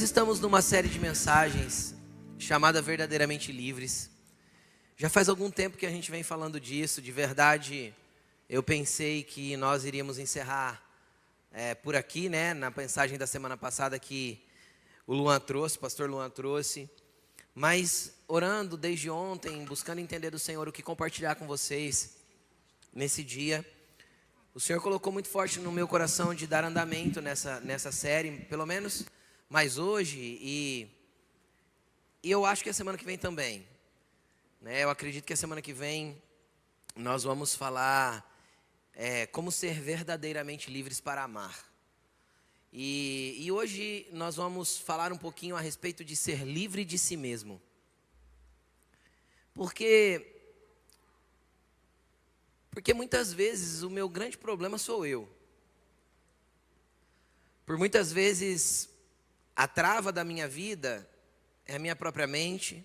Nós estamos numa série de mensagens chamada Verdadeiramente Livres. Já faz algum tempo que a gente vem falando disso. De verdade, eu pensei que nós iríamos encerrar por aqui, né? Na mensagem da semana passada que o pastor Luan trouxe. Mas orando desde ontem, buscando entender do Senhor o que compartilhar com vocês nesse dia, o Senhor colocou muito forte no meu coração de dar andamento nessa série, pelo menos mais hoje, e eu acho que a semana que vem também, né? Eu acredito que a semana que vem nós vamos falar como ser verdadeiramente livres para amar. E hoje nós vamos falar um pouquinho a respeito de ser livre de si mesmo. Porque muitas vezes o meu grande problema sou eu. Por muitas vezes a trava da minha vida é a minha própria mente.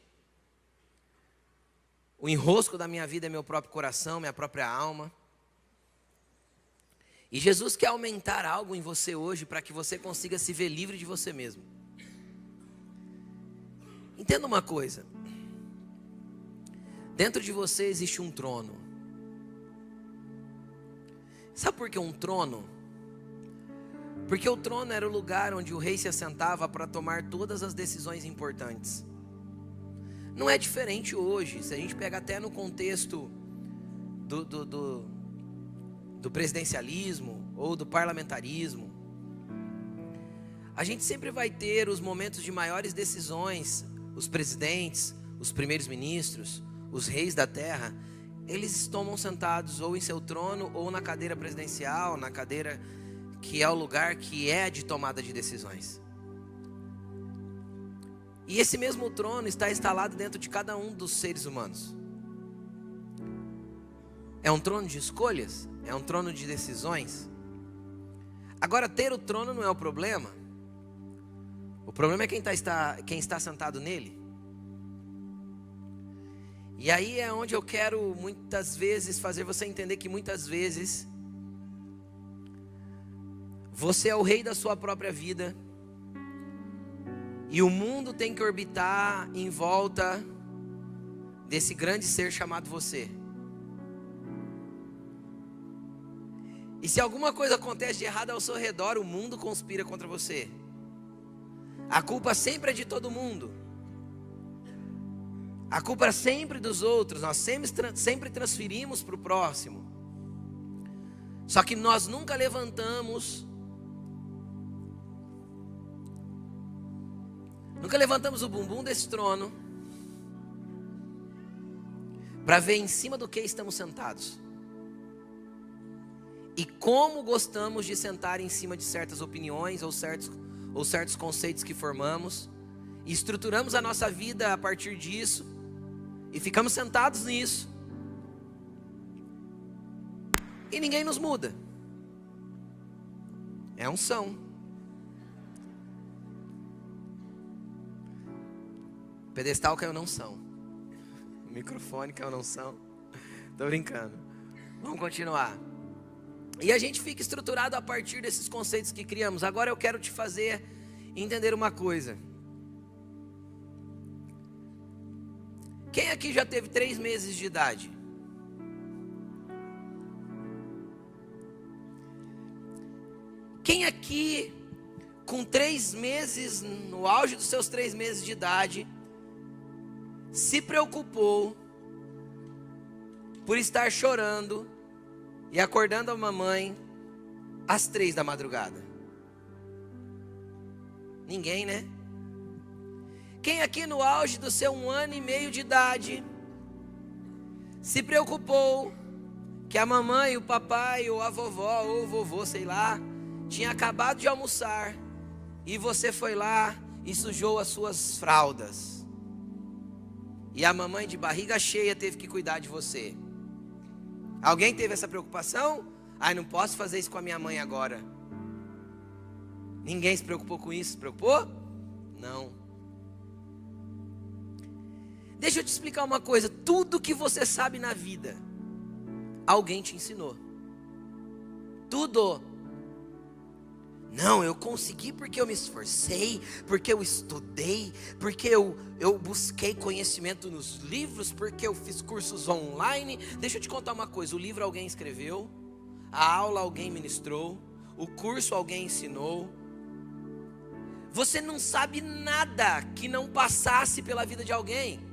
O enrosco da minha vida é meu próprio coração, minha própria alma. E Jesus quer aumentar algo em você hoje para que você consiga se ver livre de você mesmo. Entenda uma coisa. Dentro de você existe um trono. Sabe por que um trono? Porque o trono era o lugar onde o rei se assentava para tomar todas as decisões importantes. Não é diferente hoje. Se a gente pega até no contexto do presidencialismo ou do parlamentarismo, a gente sempre vai ter os momentos de maiores decisões. Os presidentes, os primeiros ministros, os reis da terra, eles tomam sentados ou em seu trono ou na cadeira presidencial, na cadeira que é o lugar que é de tomada de decisões. E esse mesmo trono está instalado dentro de cada um dos seres humanos. É um trono de escolhas, é um trono de decisões. Agora, ter o trono não é o problema. O problema é quem está sentado nele. E aí é onde eu quero muitas vezes fazer você entender que muitas vezes você é o rei da sua própria vida e o mundo tem que orbitar em volta desse grande ser chamado você. E se alguma coisa acontece de errado ao seu redor, o mundo conspira contra você. A culpa sempre é de todo mundo. A culpa é sempre dos outros. Nós sempre transferimos para o próximo. Só que nós nunca levantamos o bumbum desse trono para ver em cima do que estamos sentados. E como gostamos de sentar em cima de certas opiniões ou certos conceitos que formamos. E estruturamos a nossa vida a partir disso. E ficamos sentados nisso. E ninguém nos muda. É unção. O pedestal caiu na unção. O microfone caiu na unção. Tô brincando. Vamos continuar. E a gente fica estruturado a partir desses conceitos que criamos. Agora eu quero te fazer entender uma coisa. Quem aqui já teve 3 meses de idade? Quem aqui, com 3 meses, no auge dos seus 3 meses de idade, se preocupou por estar chorando e acordando a mamãe às 3 da madrugada? Ninguém, né? Quem aqui no auge do seu 1 ano e meio de idade se preocupou que a mamãe, o papai, ou a vovó, ou o vovô, sei lá, tinha acabado de almoçar e você foi lá e sujou as suas fraldas? E a mamãe de barriga cheia teve que cuidar de você. Alguém teve essa preocupação? Ai, não posso fazer isso com a minha mãe agora. Ninguém se preocupou com isso? Se preocupou? Não. Deixa eu te explicar uma coisa. Tudo que você sabe na vida, alguém te ensinou. Tudo. Não, eu consegui porque eu me esforcei, porque eu estudei, porque eu busquei conhecimento nos livros, porque eu fiz cursos online. Deixa eu te contar uma coisa, o livro alguém escreveu, a aula alguém ministrou, o curso alguém ensinou. Você não sabe nada que não passasse pela vida de alguém.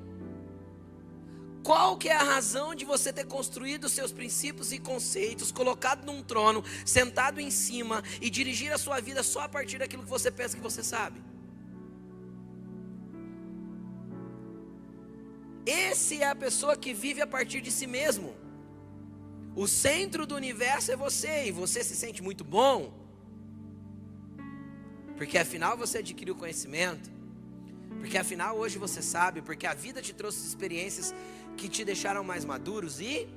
Qual que é a razão de você ter construído seus princípios e conceitos, colocado num trono, sentado em cima e dirigir a sua vida só a partir daquilo que você pensa que você sabe? Esse é a pessoa que vive a partir de si mesmo. O centro do universo é você, e você se sente muito bom, porque afinal você adquiriu conhecimento, porque afinal hoje você sabe, porque a vida te trouxe experiências que te deixaram mais maduros e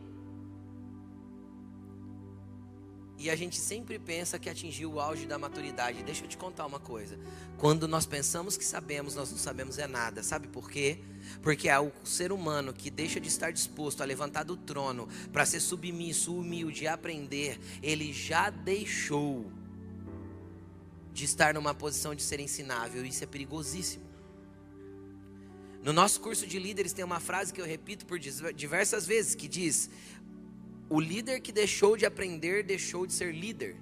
a gente sempre pensa que atingiu o auge da maturidade. Deixa eu te contar uma coisa, quando nós pensamos que sabemos, nós não sabemos é nada. Sabe por quê? Porque é o ser humano que deixa de estar disposto a levantar do trono para ser submisso, humilde e aprender, ele já deixou de estar numa posição de ser ensinável. Isso é perigosíssimo. No nosso curso de líderes tem uma frase que eu repito por diversas vezes, que diz: o líder que deixou de aprender, deixou de ser líder.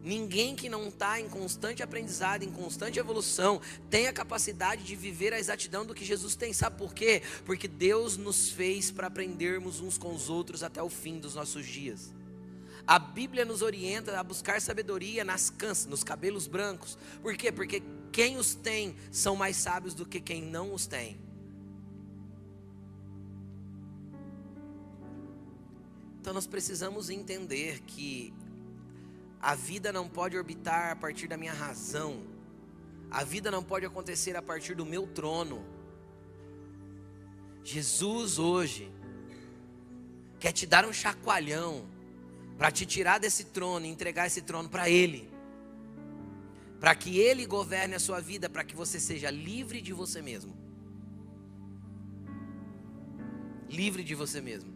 Ninguém que não está em constante aprendizado, em constante evolução, tem a capacidade de viver a exatidão do que Jesus tem. Sabe por quê? Porque Deus nos fez para aprendermos uns com os outros até o fim dos nossos dias. A Bíblia nos orienta a buscar sabedoria nos cabelos brancos. Por quê? Porque quem os tem são mais sábios do que quem não os tem. Então nós precisamos entender que a vida não pode orbitar a partir da minha razão. A vida não pode acontecer a partir do meu trono. Jesus hoje quer te dar um chacoalhão para te tirar desse trono e entregar esse trono para Ele, para que Ele governe a sua vida, para que você seja livre de você mesmo. Livre de você mesmo.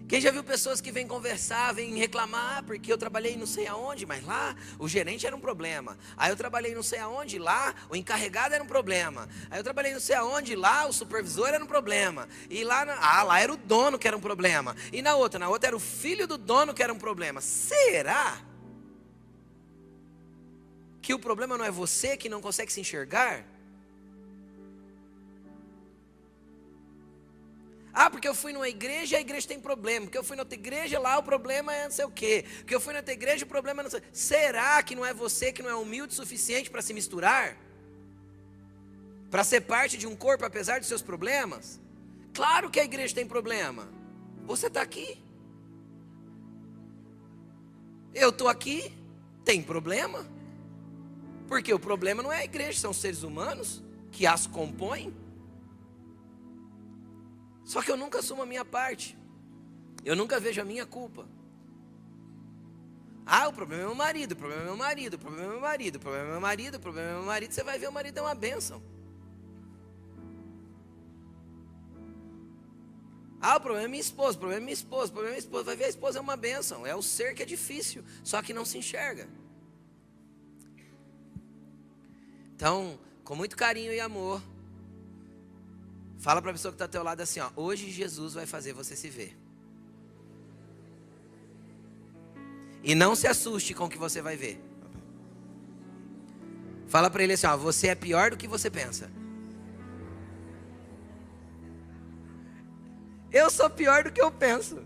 Quem já viu pessoas que vêm conversar, vêm reclamar, porque eu trabalhei não sei aonde, mas lá o gerente era um problema. Aí eu trabalhei não sei aonde, lá o encarregado era um problema. Aí eu trabalhei não sei aonde, lá o supervisor era um problema. E lá era o dono que era um problema. E na outra era o filho do dono que era um problema. Será que o problema não é você que não consegue se enxergar? Porque eu fui numa igreja e a igreja tem problema. Porque eu fui na outra igreja, lá o problema é não sei o quê. Porque eu fui na outra igreja, o problema é não sei o quê. Será que não é você que não é humilde o suficiente para se misturar? Para ser parte de um corpo apesar dos seus problemas? Claro que a igreja tem problema. Você está aqui. Eu estou aqui. Tem problema? Porque o problema não é a igreja, são seres humanos que as compõem. Só que eu nunca assumo a minha parte. Eu nunca vejo a minha culpa. O problema é meu marido, o problema é meu marido, o problema é meu marido, o problema é meu marido, o problema é meu marido. Você vai ver, o marido é uma bênção. O problema é minha esposa, o problema é minha esposa, o problema é minha esposa. Vai ver, a esposa é uma bênção. É o ser que é difícil, só que não se enxerga. Então, com muito carinho e amor, fala para a pessoa que está ao teu lado assim, hoje Jesus vai fazer você se ver. E não se assuste com o que você vai ver. Fala para ele assim, você é pior do que você pensa. Eu sou pior do que eu penso.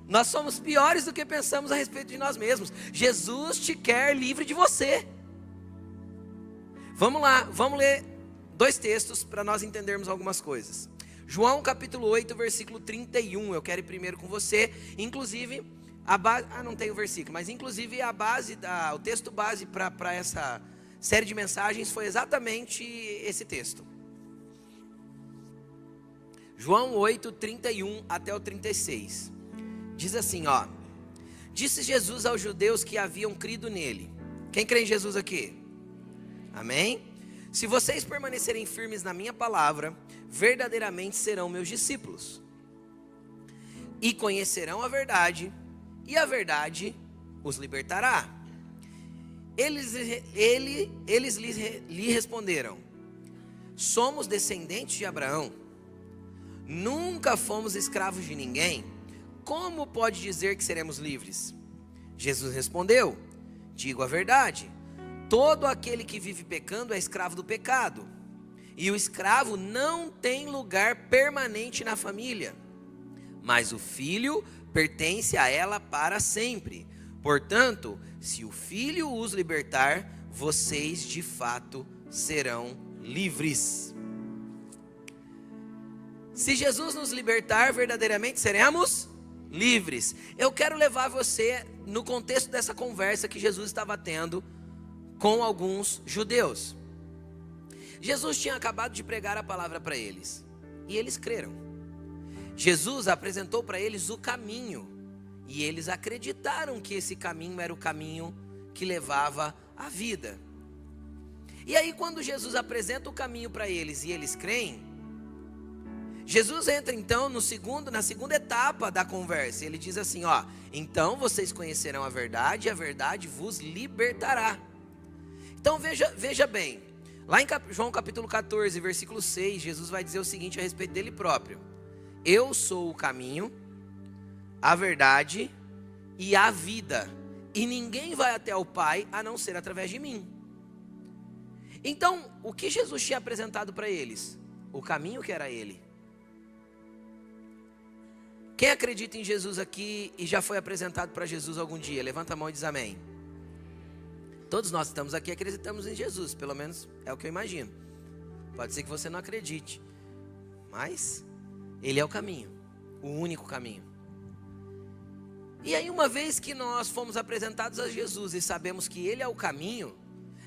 Nós somos piores do que pensamos a respeito de nós mesmos. Jesus te quer livre de você. Vamos lá, vamos ler 2 textos para nós entendermos algumas coisas. João capítulo 8, versículo 31. Eu quero ir primeiro com você. Inclusive, a base... não tem o versículo, mas inclusive o texto base para essa série de mensagens foi exatamente esse texto. João 8, 31 até o 36. Diz assim, disse Jesus aos judeus que haviam crido nele. Quem crê em Jesus aqui? Amém? Se vocês permanecerem firmes na minha palavra, verdadeiramente serão meus discípulos. E conhecerão a verdade, e a verdade os libertará. Eles lhe responderam: somos descendentes de Abraão, nunca fomos escravos de ninguém. Como pode dizer que seremos livres? Jesus respondeu: digo a verdade, todo aquele que vive pecando é escravo do pecado, e o escravo não tem lugar permanente na família, mas o filho pertence a ela para sempre. Portanto, se o Filho os libertar, vocês de fato serão livres. Se Jesus nos libertar, verdadeiramente seremos livres. Eu quero levar você no contexto dessa conversa que Jesus estava tendo com alguns judeus. Jesus tinha acabado de pregar a palavra para eles, e eles creram. Jesus apresentou para eles o caminho, e eles acreditaram que esse caminho era o caminho que levava à vida. E aí, quando Jesus apresenta o caminho para eles e eles creem, Jesus entra então na segunda etapa da conversa. Ele diz assim: então vocês conhecerão a verdade, e a verdade vos libertará. Então veja bem, lá em João capítulo 14, versículo 6, Jesus vai dizer o seguinte a respeito dele próprio: eu sou o caminho, a verdade e a vida, e ninguém vai até o Pai a não ser através de mim. Então, o que Jesus tinha apresentado para eles? O caminho que era Ele. Quem acredita em Jesus aqui e já foi apresentado para Jesus algum dia? Levanta a mão e diz amém. Todos nós estamos aqui e acreditamos em Jesus, pelo menos é o que eu imagino. Pode ser que você não acredite, mas Ele é o caminho, o único caminho. E aí, uma vez que nós fomos apresentados a Jesus e sabemos que Ele é o caminho,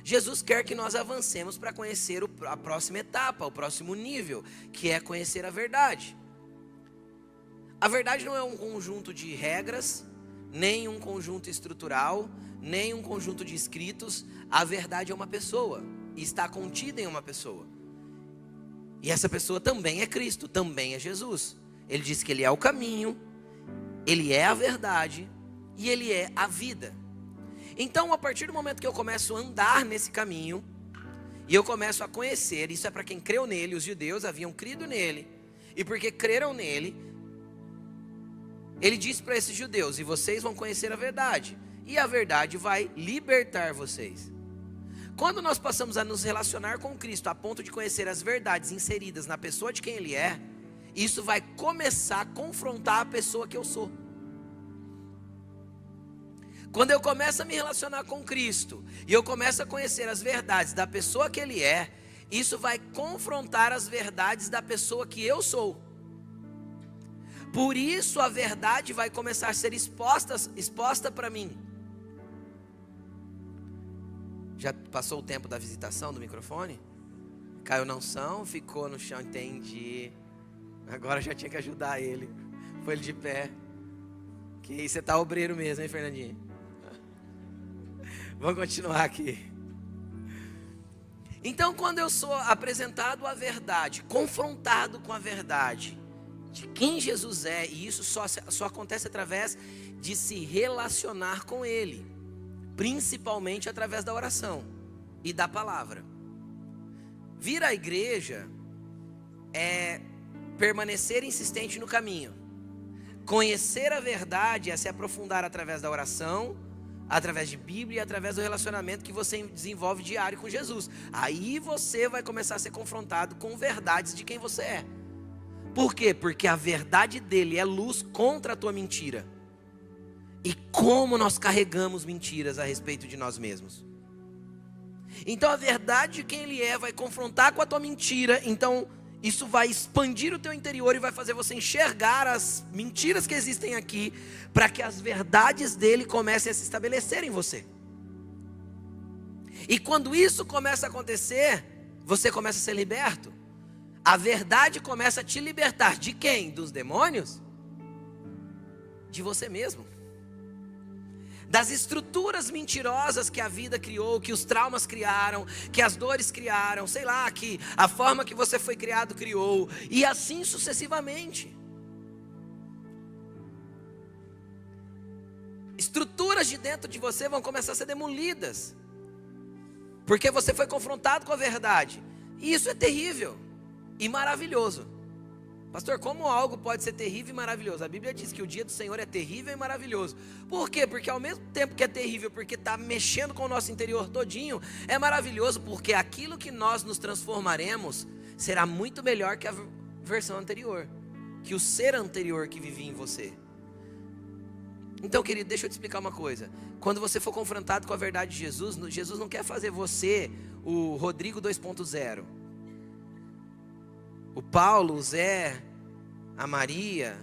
Jesus quer que nós avancemos para conhecer a próxima etapa, o próximo nível, que é conhecer a verdade. A verdade não é um conjunto de regras, nem um conjunto estrutural, nem um conjunto de escritos. A verdade é uma pessoa, e está contida em uma pessoa. E essa pessoa também é Cristo, também é Jesus. Ele diz que Ele é o caminho, Ele é a verdade e Ele é a vida. Então, a partir do momento que eu começo a andar nesse caminho, e eu começo a conhecer, isso é para quem creu nele, os judeus haviam crido nele, e porque creram nele, Ele disse para esses judeus: e vocês vão conhecer a verdade, e a verdade vai libertar vocês. Quando nós passamos a nos relacionar com Cristo a ponto de conhecer as verdades inseridas na pessoa de quem Ele é, isso vai começar a confrontar a pessoa que eu sou. Quando eu começo a me relacionar com Cristo e eu começo a conhecer as verdades da pessoa que Ele é, isso vai confrontar as verdades da pessoa que eu sou. Por isso a verdade vai começar a ser exposta para mim. Já passou o tempo da visitação do microfone? Caiu na unção, ficou no chão, entendi. Agora já tinha que ajudar ele. Foi ele de pé. Que isso, você tá obreiro mesmo, hein, Fernandinho? Vamos continuar aqui. Então, quando eu sou apresentado à verdade, confrontado com a verdade de quem Jesus é, e isso só acontece através de se relacionar com Ele, principalmente através da oração e da palavra. Vir à igreja é permanecer insistente no caminho. Conhecer a verdade é se aprofundar através da oração, através de Bíblia e através do relacionamento que você desenvolve diário com Jesus. Aí você vai começar a ser confrontado com verdades de quem você é. Por quê? Porque a verdade dele é luz contra a tua mentira. E como nós carregamos mentiras a respeito de nós mesmos. Então a verdade de quem Ele é vai confrontar com a tua mentira. Então isso vai expandir o teu interior e vai fazer você enxergar as mentiras que existem aqui, para que as verdades dele comecem a se estabelecer em você. E quando isso começa a acontecer, você começa a ser liberto. A verdade começa a te libertar. De quem? Dos demônios? De você mesmo. Das estruturas mentirosas que a vida criou, que os traumas criaram, que as dores criaram, sei lá, que a forma que você foi criado criou, e assim sucessivamente. estruturas de dentro de você vão começar a ser demolidas, porque você foi confrontado com a verdade. E isso é terrível e maravilhoso. Pastor, como algo pode ser terrível e maravilhoso? A Bíblia diz que o dia do Senhor é terrível e maravilhoso. Por quê? Porque ao mesmo tempo que é terrível, porque está mexendo com o nosso interior todinho, é maravilhoso porque aquilo que nós nos transformaremos será muito melhor que a versão anterior, que o ser anterior que vivia em você. Então, querido, deixa eu te explicar uma coisa. Quando você for confrontado com a verdade de Jesus, Jesus não quer fazer você o Rodrigo 2.0. O Paulo, o Zé, a Maria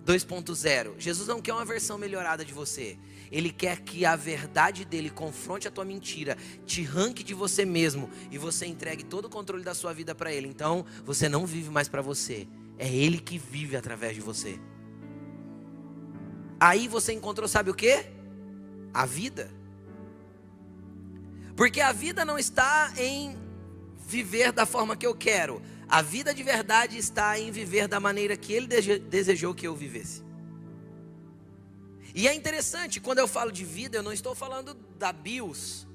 2.0. Jesus não quer uma versão melhorada de você. Ele quer que a verdade dele confronte a tua mentira, te arranque de você mesmo e você entregue todo o controle da sua vida para ele. Então, você não vive mais para você. É ele que vive através de você. Aí você encontrou, sabe o quê? A vida. Porque a vida não está em viver da forma que eu quero. A vida de verdade está em viver da maneira que Ele desejou que eu vivesse. E é interessante, quando eu falo de vida, eu não estou falando da bios,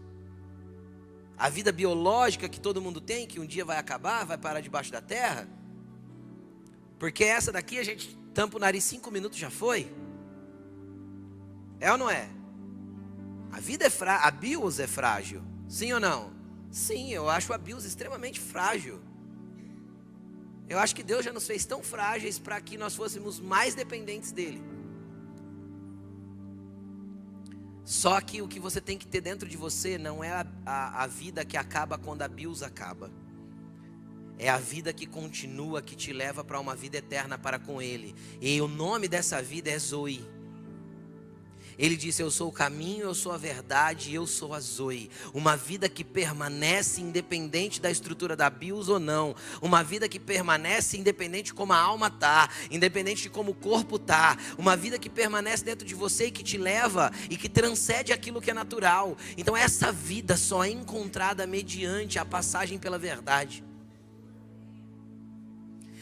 a vida biológica que todo mundo tem, que um dia vai acabar, vai parar debaixo da terra. Porque essa daqui a gente tampa o nariz 5 minutos, já foi. É ou não é? A vida é a bios é frágil, sim ou não? Sim, eu acho a bios extremamente frágil. Eu acho que Deus já nos fez tão frágeis para que nós fôssemos mais dependentes dele. Só que o que você tem que ter dentro de você não é a vida que acaba quando a bios acaba. É a vida que continua, que te leva para uma vida eterna para com ele. E o nome dessa vida é Zoe. Ele disse: eu sou o caminho, eu sou a verdade e eu sou a Zoe. Uma vida que permanece independente da estrutura da bios ou não. Uma vida que permanece independente de como a alma está, independente de como o corpo está. Uma vida que permanece dentro de você e que te leva e que transcende aquilo que é natural. Então essa vida só é encontrada mediante a passagem pela verdade.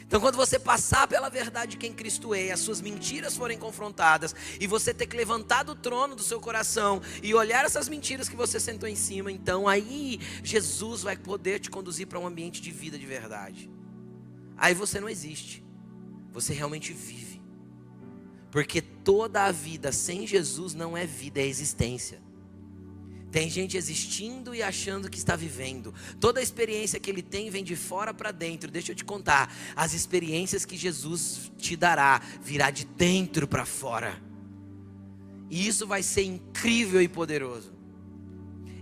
Então quando você passar pela verdade de quem Cristo é, as suas mentiras forem confrontadas, e você ter que levantar do trono do seu coração e olhar essas mentiras que você sentou em cima, então aí Jesus vai poder te conduzir para um ambiente de vida de verdade. Aí você não existe, você realmente vive. Porque toda a vida sem Jesus não é vida, é existência. Tem gente existindo e achando que está vivendo. Toda a experiência que ele tem vem de fora para dentro. Deixa eu te contar, as experiências que Jesus te dará virá de dentro para fora. E isso vai ser incrível e poderoso.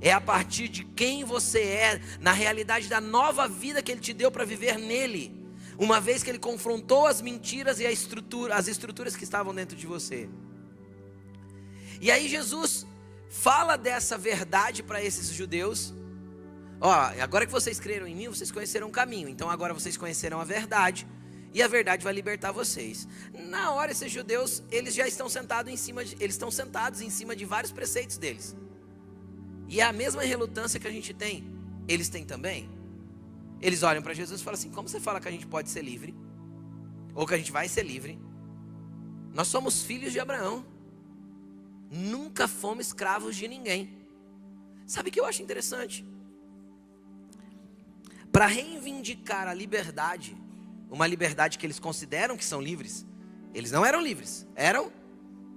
É a partir de quem você é, na realidade da nova vida que ele te deu para viver nele. Uma vez que ele confrontou as mentiras e as estruturas que estavam dentro de você. E aí Jesus fala dessa verdade para esses judeus. Ó, agora que vocês creram em mim, vocês conheceram o caminho. Então agora vocês conheceram a verdade, e a verdade vai libertar vocês. Na hora, esses judeus, eles já estão sentados em cima de vários preceitos deles. E é a mesma relutância que a gente tem, eles têm também. Eles olham para Jesus e falam assim: como você fala que a gente pode ser livre? Ou que a gente vai ser livre? Nós somos filhos de Abraão. Nunca fomos escravos de ninguém. Sabe o que eu acho interessante? Para reivindicar a liberdade, uma liberdade que eles consideram que são livres, eles não eram livres, eram?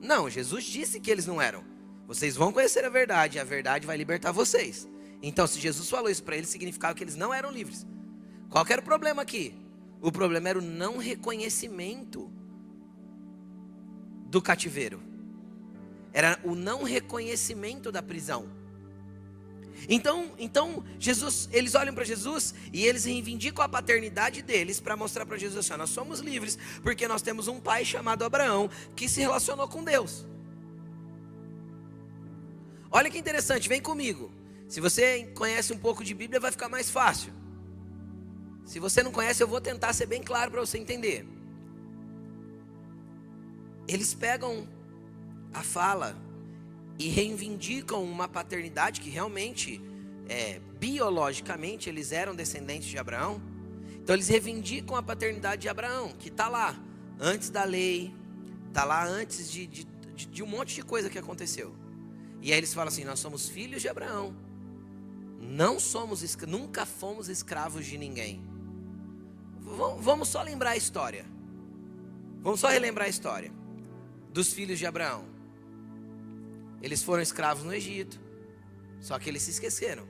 Não, Jesus disse que eles não eram. Vocês vão conhecer a verdade, e a verdade vai libertar vocês. Então, se Jesus falou isso para eles, significava que eles não eram livres. Qual que era o problema aqui? O problema era o não reconhecimento do cativeiro. Era o não reconhecimento da prisão. Então Jesus, eles olham para Jesus e eles reivindicam a paternidade deles para mostrar para Jesus assim: nós somos livres porque nós temos um pai chamado Abraão que se relacionou com Deus. Olha que interessante, vem comigo. Se você conhece um pouco de Bíblia, vai ficar mais fácil. Se você não conhece, eu vou tentar ser bem claro para você entender. Eles pegam a fala e reivindicam uma paternidade que realmente, biologicamente, eles eram descendentes de Abraão. Então eles reivindicam a paternidade de Abraão, que está lá antes da lei, está lá antes de um monte de coisa que aconteceu. E aí eles falam assim: nós somos filhos de Abraão, nunca fomos escravos de ninguém. Vamos só lembrar a história. Vamos só relembrar a história dos filhos de Abraão. Eles foram escravos no Egito, só que eles se esqueceram.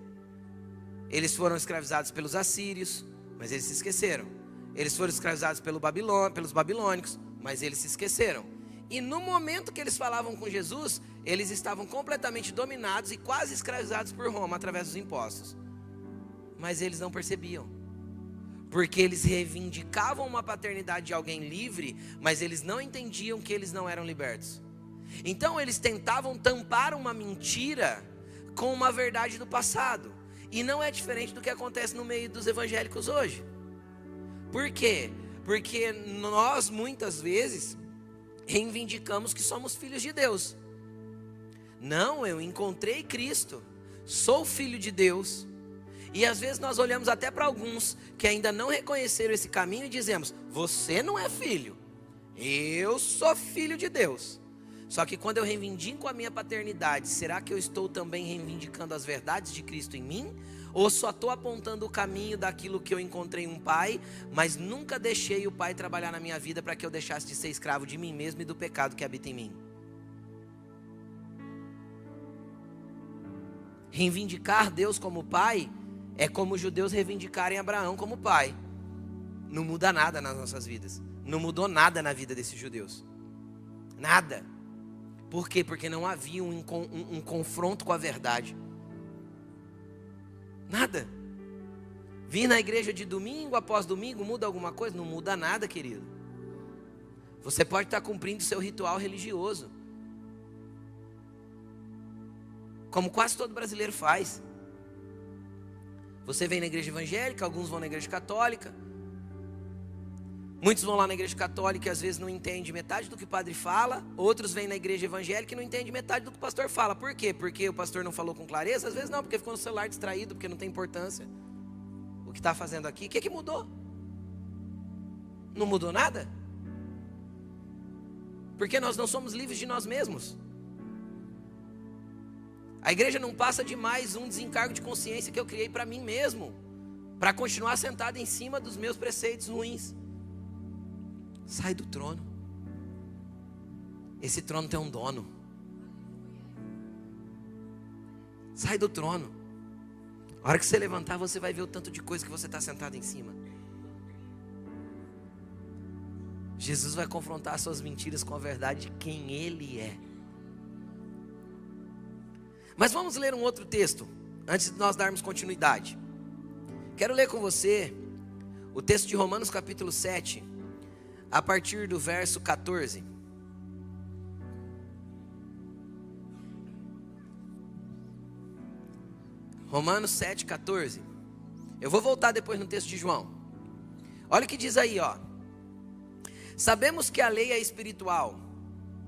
Eles foram escravizados pelos assírios, mas eles se esqueceram. Eles foram escravizados pelos babilônicos, mas eles se esqueceram. E no momento que eles falavam com Jesus, eles estavam completamente dominados e quase escravizados por Roma através dos impostos. Mas eles não percebiam, porque eles reivindicavam uma paternidade de alguém livre, mas eles não entendiam que eles não eram libertos. Então eles tentavam tampar uma mentira com uma verdade do passado. E não é diferente do que acontece no meio dos evangélicos hoje. Por quê? Porque nós muitas vezes reivindicamos que somos filhos de Deus. Não, eu encontrei Cristo, sou filho de Deus. E às vezes nós olhamos até para alguns que ainda não reconheceram esse caminho e dizemos: você não é filho, eu sou filho de Deus. Só que quando eu reivindico a minha paternidade, será que eu estou também reivindicando as verdades de Cristo em mim? Ou só estou apontando o caminho daquilo que eu encontrei um pai, mas nunca deixei o pai trabalhar na minha vida para que eu deixasse de ser escravo de mim mesmo e do pecado que habita em mim? Reivindicar Deus como pai é como os judeus reivindicarem Abraão como pai. Não muda nada nas nossas vidas. Não mudou nada na vida desses judeus. Nada. Por quê? Porque não havia um confronto com a verdade. Nada. Vir na igreja de domingo após domingo muda alguma coisa? Não muda nada, querido. Você pode estar cumprindo seu ritual religioso, como quase todo brasileiro faz. Você vem na igreja evangélica, alguns vão na igreja católica. Muitos vão lá na igreja católica e às vezes não entendem metade do que o padre fala. Outros vêm na igreja evangélica e não entendem metade do que o pastor fala. Por quê? Porque o pastor não falou com clareza? Às vezes não, porque ficou no celular distraído, porque não tem importância o que está fazendo aqui. O que mudou? Não mudou nada? Porque nós não somos livres de nós mesmos. A igreja não passa de mais um desencargo de consciência que eu criei para mim mesmo, para continuar sentado em cima dos meus preceitos ruins. Sai do trono. Esse trono tem um dono. Sai do trono. A hora que você levantar, você vai ver o tanto de coisa que você está sentado em cima. Jesus vai confrontar suas mentiras com a verdade de quem Ele é. Mas vamos ler um outro texto, antes de nós darmos continuidade. Quero ler com você o texto de Romanos capítulo 7, a partir do verso 14. Romanos 7, 14. Eu vou voltar depois no texto de João. Olha o que diz aí, ó. Sabemos que a lei é espiritual.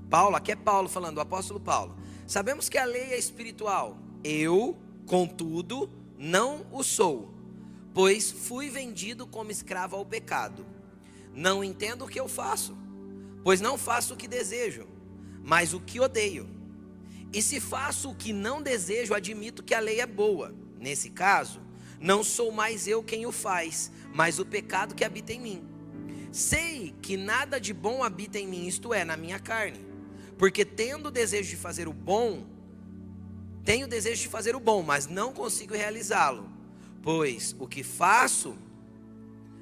Paulo, aqui é Paulo falando, o apóstolo Paulo. Sabemos que a lei é espiritual. Eu, contudo, não o sou, pois fui vendido como escravo ao pecado. Não entendo o que eu faço, pois não faço o que desejo, mas o que odeio. E se faço o que não desejo, admito que a lei é boa. Nesse caso, não sou mais eu quem o faz, mas o pecado que habita em mim. Sei que nada de bom habita em mim, isto é, na minha carne. Porque tenho desejo de fazer o bom, mas não consigo realizá-lo. Pois o que faço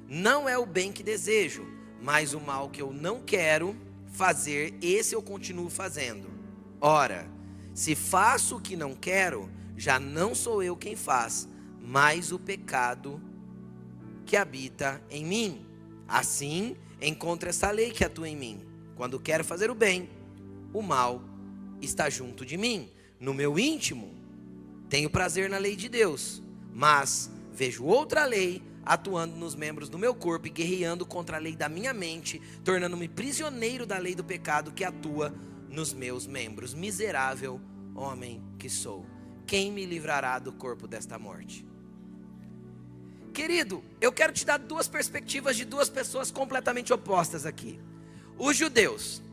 não é o bem que desejo, mas o mal que eu não quero fazer, esse eu continuo fazendo. Ora, se faço o que não quero, já não sou eu quem faz, mas o pecado que habita em mim. Assim, encontro essa lei que atua em mim. Quando quero fazer o bem, o mal está junto de mim. No meu íntimo, tenho prazer na lei de Deus, mas vejo outra lei atuando nos membros do meu corpo e guerreando contra a lei da minha mente, tornando-me prisioneiro da lei do pecado que atua nos meus membros. Miserável homem que sou, quem me livrará do corpo desta morte? Querido, eu quero te dar duas perspectivas de duas pessoas completamente opostas aqui. Os judeus.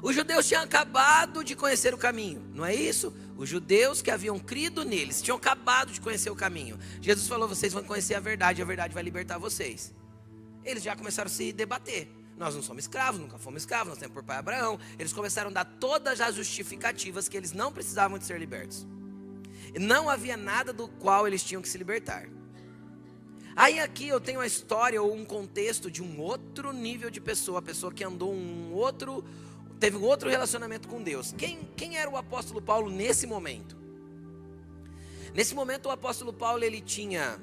Os judeus tinham acabado de conhecer o caminho, não é isso? Os judeus que haviam crido neles tinham acabado de conhecer o caminho. Jesus falou: vocês vão conhecer a verdade vai libertar vocês. Eles já começaram a se debater. Nós não somos escravos, nunca fomos escravos, nós temos por pai Abraão. Eles começaram a dar todas as justificativas que eles não precisavam de ser libertos. E não havia nada do qual eles tinham que se libertar. Aí aqui eu tenho uma história ou um contexto de um outro nível de pessoa. A pessoa que andou teve um outro relacionamento com Deus. Quem era o apóstolo Paulo nesse momento? Nesse momento o apóstolo Paulo, ele tinha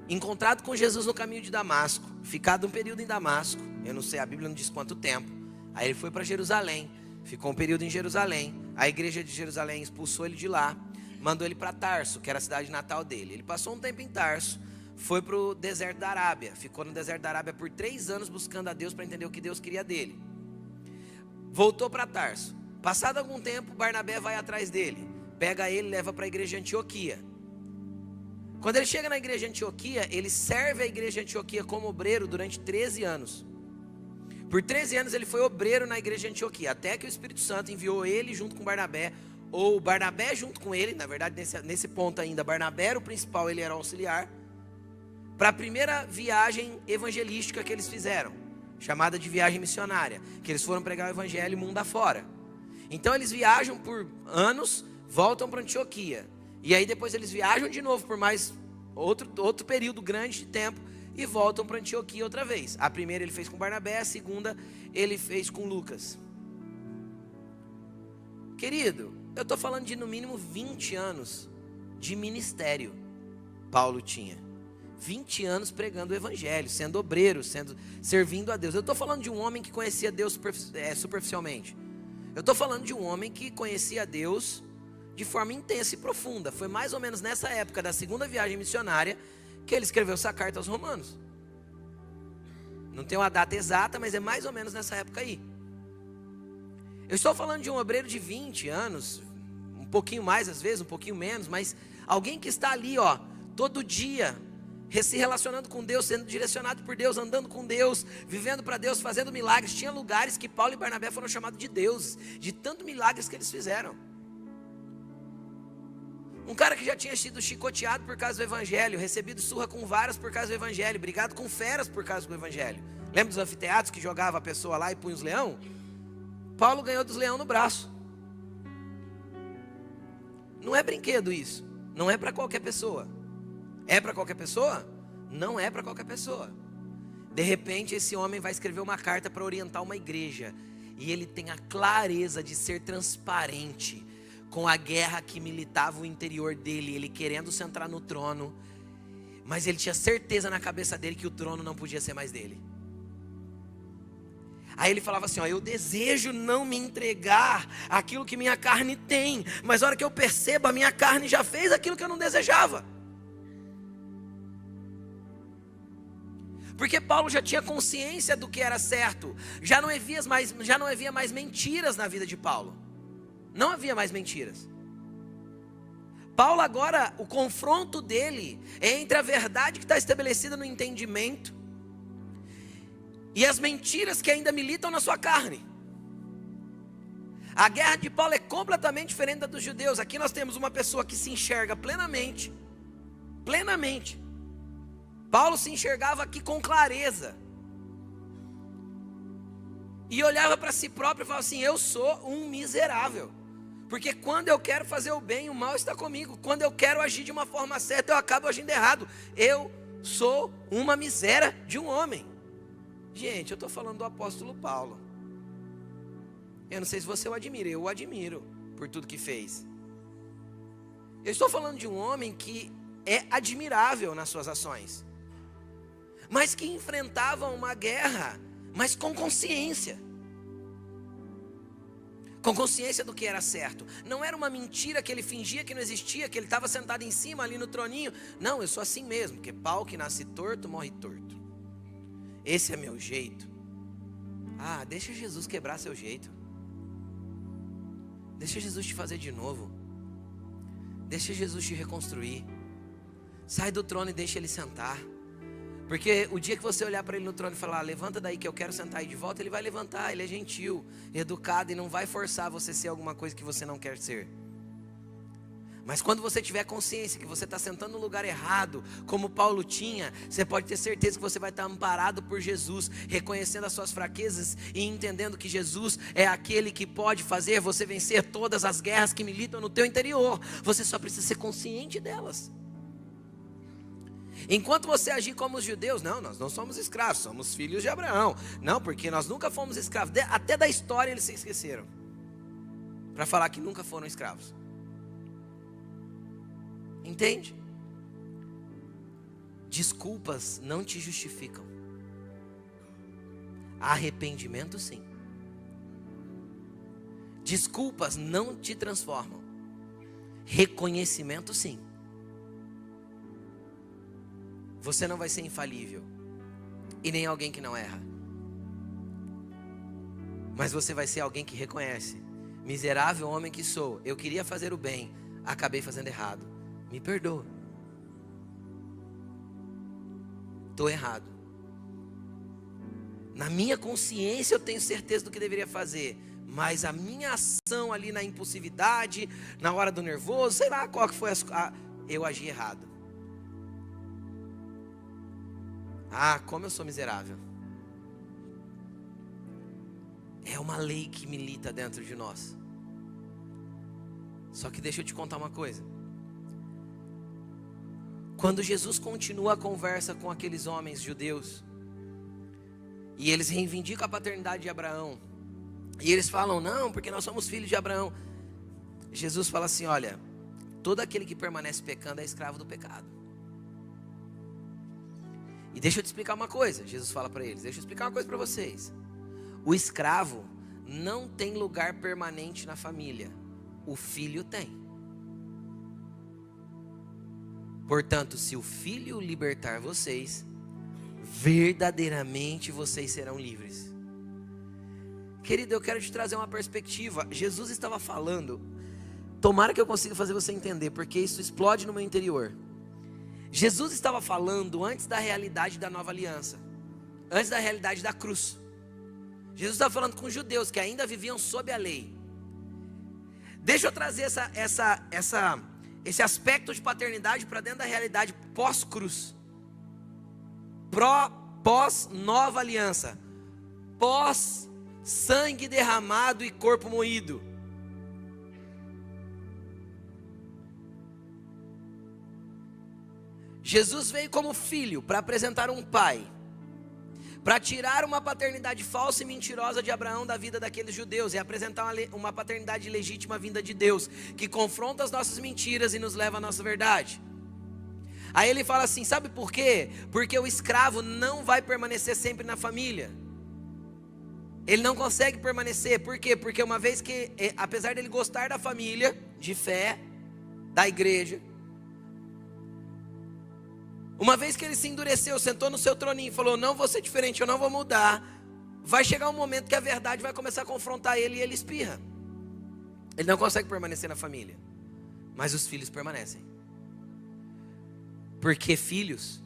encontrado com Jesus no caminho de Damasco, ficado um período em Damasco, eu não sei, a Bíblia não diz quanto tempo. Aí ele foi para Jerusalém, ficou um período em Jerusalém. A igreja de Jerusalém expulsou ele de lá, mandou ele para Tarso, que era a cidade natal dele. Ele passou um tempo em Tarso, foi para o deserto da Arábia, ficou no deserto da Arábia por 3 anos buscando a Deus para entender o que Deus queria dele. Voltou para Tarso. Passado algum tempo, Barnabé vai atrás dele, pega ele e leva para a igreja de Antioquia. Quando ele chega na igreja de Antioquia, ele serve a igreja de Antioquia como obreiro durante 13 anos. Por 13 anos ele foi obreiro na igreja de Antioquia, até que o Espírito Santo enviou ele junto com Barnabé, ou Barnabé junto com ele, na verdade nesse ponto ainda, Barnabé era o principal, ele era o auxiliar, para a primeira viagem evangelística que eles fizeram, chamada de viagem missionária, que eles foram pregar o evangelho mundo afora. Então eles viajam por anos, voltam para Antioquia. E aí depois eles viajam de novo por mais outro período grande de tempo e voltam para Antioquia outra vez. A primeira ele fez com Barnabé, a segunda ele fez com Lucas. Querido, eu estou falando de no mínimo 20 anos de ministério Paulo tinha. 20 anos pregando o evangelho, sendo obreiro, servindo a Deus. Eu estou falando de um homem que conhecia Deus superficialmente. Eu estou falando de um homem que conhecia Deus de forma intensa e profunda. Foi mais ou menos nessa época da segunda viagem missionária que ele escreveu essa carta aos Romanos. Não tem uma data exata, mas é mais ou menos nessa época aí. Eu estou falando de um obreiro de 20 anos, um pouquinho mais às vezes, um pouquinho menos, mas alguém que está ali, todo dia, se relacionando com Deus, sendo direcionado por Deus, andando com Deus, vivendo para Deus, fazendo milagres. Tinha lugares que Paulo e Barnabé foram chamados de deuses, de tantos milagres que eles fizeram. Um cara que já tinha sido chicoteado por causa do evangelho, recebido surra com varas por causa do evangelho, brigado com feras por causa do evangelho. Lembra dos anfiteatros que jogava a pessoa lá e punha os leão? Paulo ganhou dos leões no braço. Não é brinquedo isso. Não é para qualquer pessoa. É para qualquer pessoa? Não é para qualquer pessoa. De repente esse homem vai escrever uma carta para orientar uma igreja. E ele tem a clareza de ser transparente com a guerra que militava o interior dele, ele querendo sentar no trono, mas ele tinha certeza na cabeça dele que o trono não podia ser mais dele. Aí ele falava assim, eu desejo não me entregar aquilo que minha carne tem, mas na hora que eu percebo, a minha carne já fez aquilo que eu não desejava. Porque Paulo já tinha consciência do que era certo, já não havia mais mentiras na vida de Paulo. Não havia mais mentiras. Paulo agora, o confronto dele é entre a verdade que está estabelecida no entendimento e as mentiras que ainda militam na sua carne. A guerra de Paulo é completamente diferente da dos judeus. Aqui nós temos uma pessoa que se enxerga plenamente. Paulo se enxergava aqui com clareza. E olhava para si próprio e falava assim, eu sou um miserável. Porque quando eu quero fazer o bem, o mal está comigo. Quando eu quero agir de uma forma certa, eu acabo agindo errado. Eu sou uma miséria de um homem. Gente, eu estou falando do apóstolo Paulo. Eu não sei se você o admira, eu o admiro por tudo que fez. Eu estou falando de um homem que é admirável nas suas ações, mas que enfrentava uma guerra, mas com consciência. Com consciência do que era certo. Não era uma mentira que ele fingia que não existia, que ele estava sentado em cima ali no troninho. Não, eu sou assim mesmo, porque pau que nasce torto, morre torto. Esse é meu jeito. Deixa Jesus quebrar seu jeito. Deixa Jesus te fazer de novo. Deixa Jesus te reconstruir. Sai do trono e deixa ele sentar. Porque o dia que você olhar para ele no trono e falar, levanta daí que eu quero sentar aí de volta, ele vai levantar. Ele é gentil, educado e não vai forçar você a ser alguma coisa que você não quer ser. Mas quando você tiver consciência que você está sentando no lugar errado, como Paulo tinha, você pode ter certeza que você vai estar amparado por Jesus, reconhecendo as suas fraquezas e entendendo que Jesus é aquele que pode fazer você vencer todas as guerras que militam no teu interior. Você só precisa ser consciente delas. Enquanto você agir como os judeus, não, nós não somos escravos, somos filhos de Abraão. Não, porque nós nunca fomos escravos. Até da história eles se esqueceram, para falar que nunca foram escravos. Entende? Desculpas não te justificam. Arrependimento sim. Desculpas não te transformam. Reconhecimento sim. Você não vai ser infalível e nem alguém que não erra. Mas você vai ser alguém que reconhece: miserável homem que sou, eu queria fazer o bem, acabei fazendo errado. Me perdoa. Estou errado. Na minha consciência eu tenho certeza do que deveria fazer, mas a minha ação ali na impulsividade, na hora do nervoso, sei lá qual que foi eu agi errado. Como eu sou miserável. É uma lei que milita dentro de nós. Só que deixa eu te contar uma coisa. Quando Jesus continua a conversa com aqueles homens judeus, e eles reivindicam a paternidade de Abraão, e eles falam, não, porque nós somos filhos de Abraão. Jesus fala assim, olha, todo aquele que permanece pecando é escravo do pecado. E deixa eu te explicar uma coisa, Jesus fala para eles, deixa eu explicar uma coisa para vocês. O escravo não tem lugar permanente na família, o filho tem. Portanto, se o filho libertar vocês, verdadeiramente vocês serão livres. Querido, eu quero te trazer uma perspectiva. Jesus estava falando, tomara que eu consiga fazer você entender, porque isso explode no meu interior. Jesus estava falando antes da realidade da nova aliança, antes da realidade da cruz. Jesus estava falando com os judeus que ainda viviam sob a lei. Deixa eu trazer esse aspecto de paternidade para dentro da realidade pós-cruz, pós-nova aliança, pós-sangue derramado e corpo moído. Jesus veio como filho para apresentar um pai, para tirar uma paternidade falsa e mentirosa de Abraão da vida daqueles judeus e apresentar uma paternidade legítima vinda de Deus, que confronta as nossas mentiras e nos leva à nossa verdade. Aí ele fala assim, sabe por quê? Porque o escravo não vai permanecer sempre na família. Ele não consegue permanecer, por quê? Porque uma vez que, apesar dele gostar da família, de fé, da igreja, uma vez que ele se endureceu, sentou no seu troninho e falou, não vou ser diferente, eu não vou mudar, vai chegar um momento que a verdade vai começar a confrontar ele e ele espirra. Ele não consegue permanecer na família, mas os filhos permanecem. Porque filhos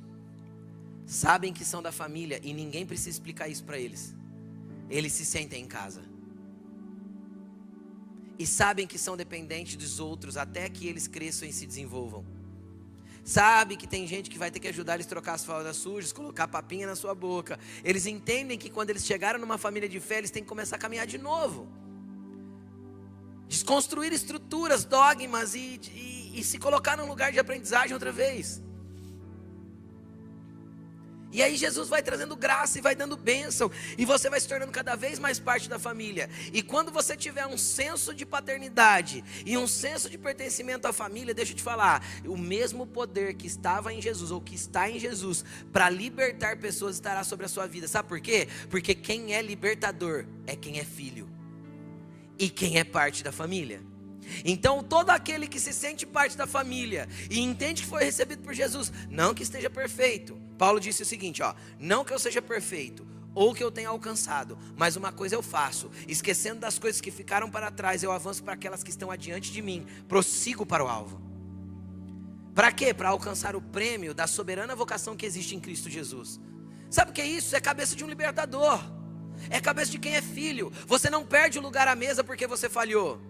sabem que são da família e ninguém precisa explicar isso para eles. Eles se sentem em casa. E sabem que são dependentes dos outros até que eles cresçam e se desenvolvam. Sabe que tem gente que vai ter que ajudar eles a trocar as fraldas sujas, colocar papinha na sua boca. Eles entendem que quando eles chegaram numa família de fé, eles têm que começar a caminhar de novo. Desconstruir estruturas, dogmas e se colocar num lugar de aprendizagem outra vez. E aí Jesus vai trazendo graça e vai dando bênção, e você vai se tornando cada vez mais parte da família. E quando você tiver um senso de paternidade e um senso de pertencimento à família, deixa eu te falar, o mesmo poder que estava em Jesus, ou que está em Jesus, para libertar pessoas, estará sobre a sua vida. Sabe por quê? Porque quem é libertador é quem é filho, e quem é parte da família. Então todo aquele que se sente parte da família e entende que foi recebido por Jesus, não que esteja perfeito. Paulo disse o seguinte, não que eu seja perfeito ou que eu tenha alcançado, mas uma coisa eu faço, esquecendo das coisas que ficaram para trás, eu avanço para aquelas que estão adiante de mim, prossigo para o alvo. Para quê? Para alcançar o prêmio da soberana vocação que existe em Cristo Jesus. Sabe o que é isso? É cabeça de um libertador. É cabeça de quem é filho. Você não perde o lugar à mesa porque você falhou.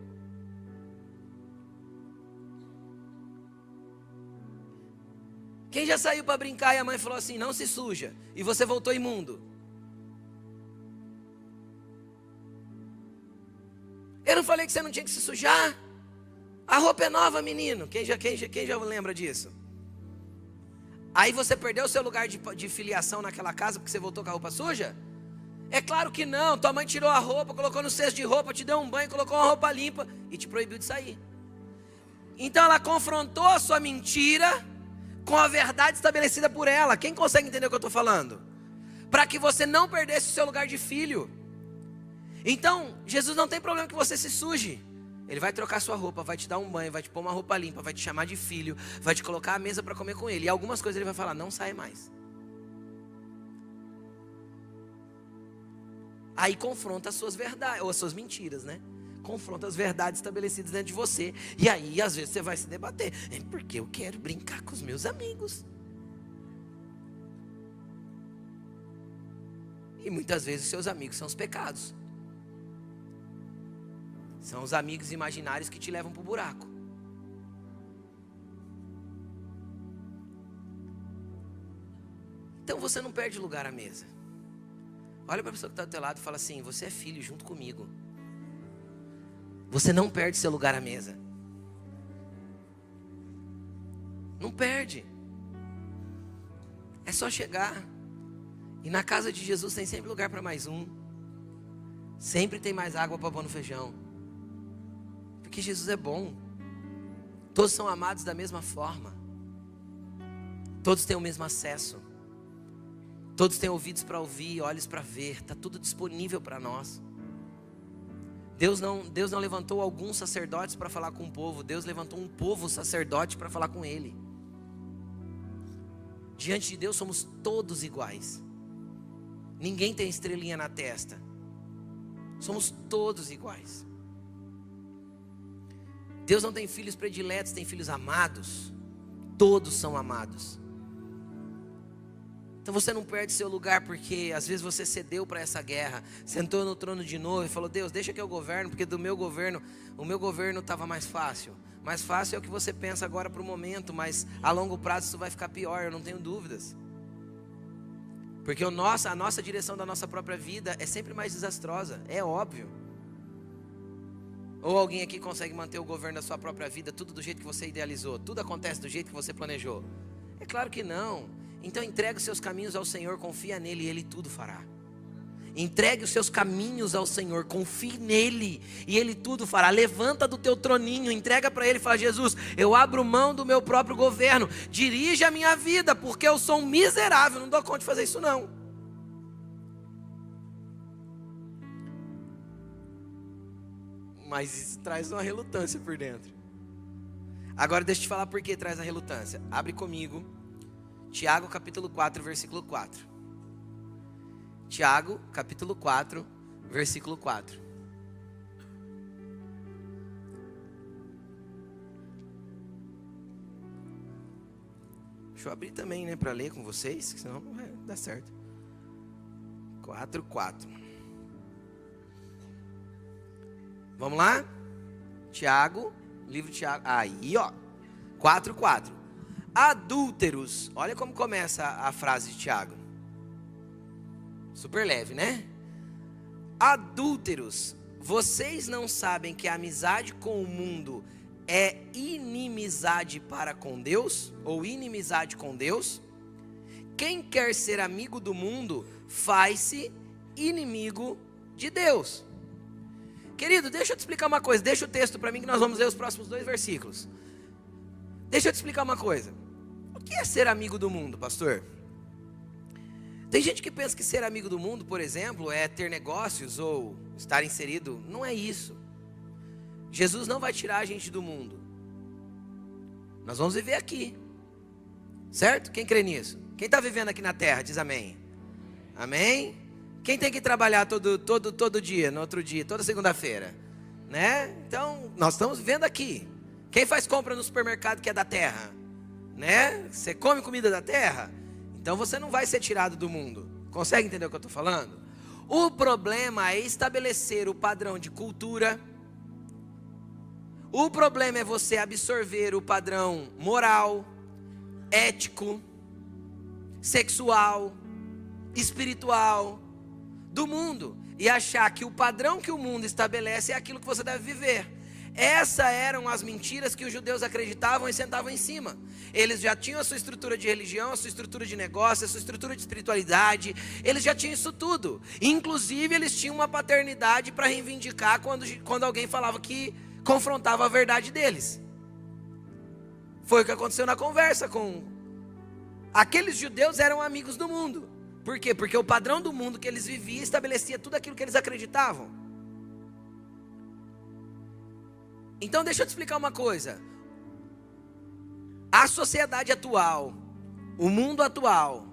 Quem já saiu para brincar e a mãe falou assim, não se suja, e você voltou imundo? Eu não falei que você não tinha que se sujar? A roupa é nova, menino. Quem já lembra disso? Aí você perdeu o seu lugar de filiação naquela casa porque você voltou com a roupa suja? É claro que não. Tua mãe tirou a roupa, colocou no cesto de roupa, te deu um banho, colocou uma roupa limpa e te proibiu de sair. Então ela confrontou a sua mentira com a verdade estabelecida por ela. Quem consegue entender o que eu estou falando? Para que você não perdesse o seu lugar de filho. Então, Jesus não tem problema que você se suje. Ele vai trocar sua roupa, vai te dar um banho, vai te pôr uma roupa limpa, vai te chamar de filho, vai te colocar à mesa para comer com ele. E algumas coisas ele vai falar, não sai mais. Aí confronta as suas verdades, ou as suas mentiras, né? Confronta as verdades estabelecidas dentro de você. E aí, às vezes, você vai se debater. É porque eu quero brincar com os meus amigos. E muitas vezes os seus amigos são os pecados. São os amigos imaginários que te levam para o buraco. Então você não perde lugar à mesa. Olha para a pessoa que está do teu lado e fala assim, você é filho junto comigo. Você não perde seu lugar à mesa. Não perde. É só chegar. E na casa de Jesus tem sempre lugar para mais um. Sempre tem mais água para pôr no feijão. Porque Jesus é bom. Todos são amados da mesma forma. Todos têm o mesmo acesso. Todos têm ouvidos para ouvir, olhos para ver. Está tudo disponível para nós. Deus não levantou alguns sacerdotes para falar com o povo. Deus levantou um povo sacerdote para falar com ele. Diante de Deus somos todos iguais. Ninguém tem estrelinha na testa. Somos todos iguais. Deus não tem filhos prediletos, tem filhos amados. Todos são amados. Então você não perde seu lugar porque às vezes você cedeu para essa guerra, sentou no trono de novo e falou, Deus, deixa que eu governo, porque o meu governo estava mais fácil. Mais fácil é o que você pensa agora para o momento, mas a longo prazo isso vai ficar pior, eu não tenho dúvidas. Porque a nossa direção da nossa própria vida é sempre mais desastrosa, é óbvio. Ou alguém aqui consegue manter o governo da sua própria vida, tudo do jeito que você idealizou, tudo acontece do jeito que você planejou? É claro que não. Então entregue os seus caminhos ao Senhor, confia nele e ele tudo fará. Entregue os seus caminhos ao Senhor, confie nele e ele tudo fará. Levanta do teu troninho, entrega para ele e fala, Jesus, eu abro mão do meu próprio governo, dirige a minha vida, porque eu sou um miserável, não dou conta de fazer isso não. Mas isso traz uma relutância por dentro. Agora deixa eu te falar por que traz a relutância. Abre comigo Tiago capítulo 4, versículo 4. Tiago capítulo 4, versículo 4. Deixa eu abrir também, né, para ler com vocês, senão não vai dar certo. 4. Vamos lá? Tiago, livro de Tiago. Aí, ó. 4. Adúlteros. Olha como começa a frase de Tiago. Super leve, né? Adúlteros, vocês não sabem que a amizade com o mundo é inimizade para com Deus? Ou inimizade com Deus? Quem quer ser amigo do mundo, faz-se inimigo de Deus. Querido, deixa eu te explicar uma coisa. Deixa o texto para mim que nós vamos ler os próximos 2 versículos. Deixa eu te explicar uma coisa. O que é ser amigo do mundo, pastor? Tem gente que pensa que ser amigo do mundo, por exemplo, é ter negócios ou estar inserido. Não é isso. Jesus não vai tirar a gente do mundo. Nós vamos viver aqui. Certo? Quem crê nisso? Quem está vivendo aqui na terra, diz amém. Amém? Quem tem que trabalhar todo dia, no outro dia, toda segunda-feira? Né? Então, nós estamos vivendo aqui. Quem faz compra no supermercado que é da terra? né? Você come comida da terra, então você não vai ser tirado do mundo. Consegue entender o que eu estou falando? O problema é estabelecer o padrão de cultura. O problema é você absorver o padrão moral, ético, sexual, espiritual do mundo e achar que o padrão que o mundo estabelece é aquilo que você deve viver. Essas eram as mentiras que os judeus acreditavam e sentavam em cima. Eles já tinham a sua estrutura de religião, a sua estrutura de negócio, a sua estrutura de espiritualidade. Eles já tinham isso tudo. Inclusive, eles tinham uma paternidade para reivindicar quando alguém falava que confrontava a verdade deles. Foi o que aconteceu na conversa com... Aqueles judeus eram amigos do mundo. Por quê? Porque o padrão do mundo que eles viviam estabelecia tudo aquilo que eles acreditavam. Então deixa eu te explicar uma coisa. A sociedade atual, o mundo atual,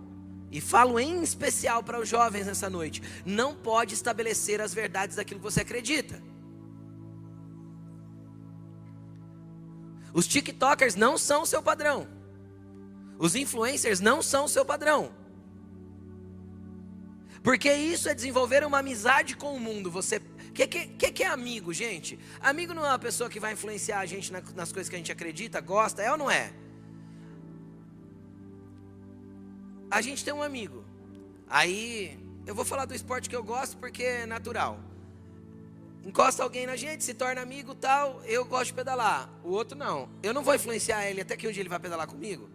e falo em especial para os jovens nessa noite, não pode estabelecer as verdades daquilo que você acredita. Os TikTokers não são o seu padrão. Os influencers não são o seu padrão. Porque isso é desenvolver uma amizade com o mundo. Você... que é amigo, gente? Amigo não é uma pessoa que vai influenciar a gente nas coisas que a gente acredita, gosta, é ou não é? A gente tem um amigo. Aí, eu vou falar do esporte que eu gosto porque é natural. Encosta alguém na gente, se torna amigo, tal, eu gosto de pedalar. O outro não. Eu não vou influenciar ele até que um dia ele vai pedalar comigo.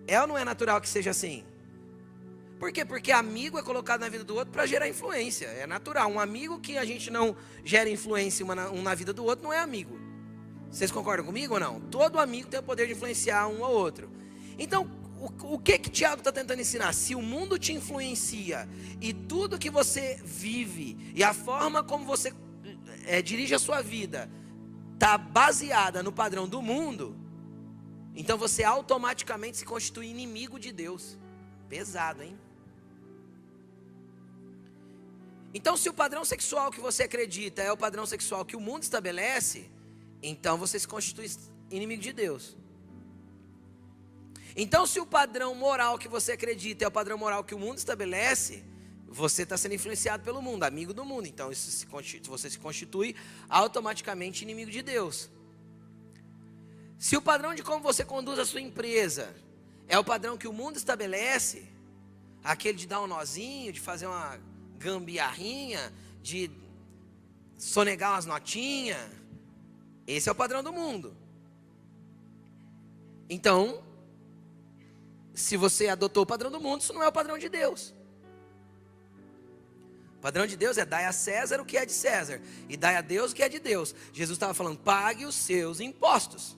É ou não é natural que seja assim? Por quê? Porque amigo é colocado na vida do outro para gerar influência. É natural. Um amigo que a gente não gera influência um na vida do outro não é amigo. Vocês concordam comigo ou não? Todo amigo tem o poder de influenciar um ao outro. Então, o que Tiago está tentando ensinar? Se o mundo te influencia e tudo que você vive e a forma como você dirige a sua vida está baseada no padrão do mundo, então você automaticamente se constitui inimigo de Deus. Pesado, hein? Então, se o padrão sexual que você acredita é o padrão sexual que o mundo estabelece, então você se constitui inimigo de Deus. Então, se o padrão moral que você acredita é o padrão moral que o mundo estabelece, você está sendo influenciado pelo mundo, amigo do mundo. Então, você se constitui automaticamente inimigo de Deus. Se o padrão de como você conduz a sua empresa é o padrão que o mundo estabelece, aquele de dar um nozinho, de fazer uma gambiarrinha, de sonegar umas notinhas, esse é o padrão do mundo. Então, se você adotou o padrão do mundo, isso não é o padrão de Deus. O padrão de Deus é: dai a César o que é de César e dai a Deus o que é de Deus. Jesus estava falando: pague os seus impostos.